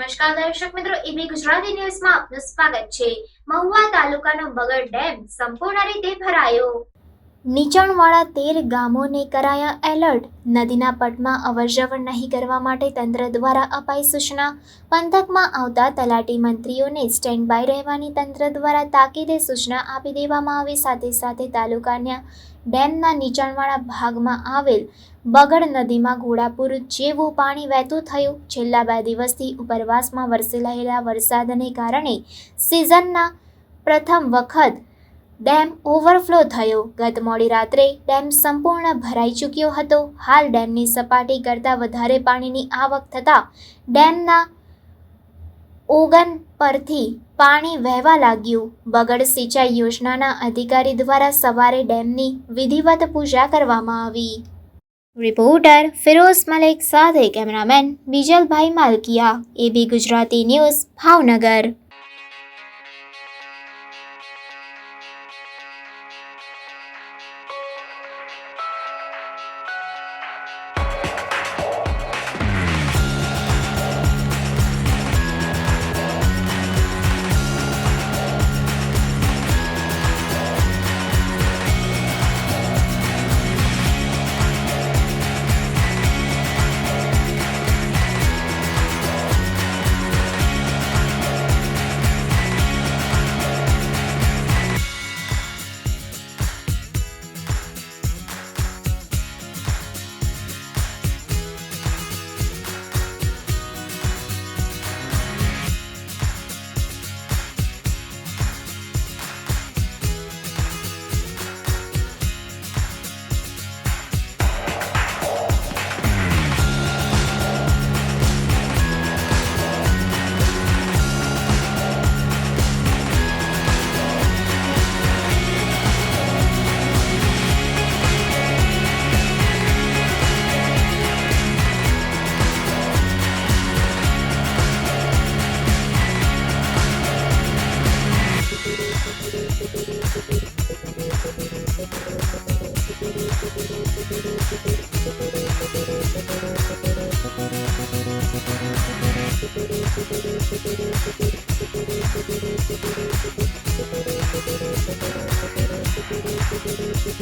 નમસ્કાર દર્શક મિત્રો, એબી ગુજરાતી ન્યૂઝમાં આપનું સ્વાગત છે। મહુવા તાલુકાનો બગડ ડેમ સંપૂર્ણ રીતે ભરાયો। નીચાણવાળા 13 ગામોને કરાયા એલર્ટ। નદીના પટમાં અવરજવર નહીં કરવા માટે તંત્ર દ્વારા અપાઈ સૂચના। પંથકમાં આવતા તલાટી મંત્રીઓને સ્ટેન્ડ બાય રહેવાની તંત્ર દ્વારા તાકીદે સૂચના આપી દેવામાં આવી। સાથે સાથે તાલુકાના ડેમના નીચાણવાળા ભાગમાં આવેલ બગડ નદીમાં ઘોડાપુર જેવું પાણી વહેતું થયું। છેલ્લા 2 દિવસથી ઉપરવાસમાં વરસેલા વરસાદને કારણે સિઝનના પ્રથમ વખત ડેમ ઓવરફ્લો થયો। ગત મોડી રાત્રે ડેમ સંપૂર્ણ ભરાઈ ચૂક્યો હતો। હાલ ડેમની સપાટી કરતાં વધારે પાણીની આવક થતાં ડેમના ઓગન પરથી પાણી વહેવા લાગ્યું। બગડ સિંચાઈ યોજનાના અધિકારી દ્વારા સવારે ડેમની વિધિવત પૂજા કરવામાં આવી। રિપોર્ટર ફિરોઝ મલેક સાથે કેમેરામેન બીજલભાઈ માલકિયા, એબી ગુજરાતી ન્યૂઝ, ભાવનગર।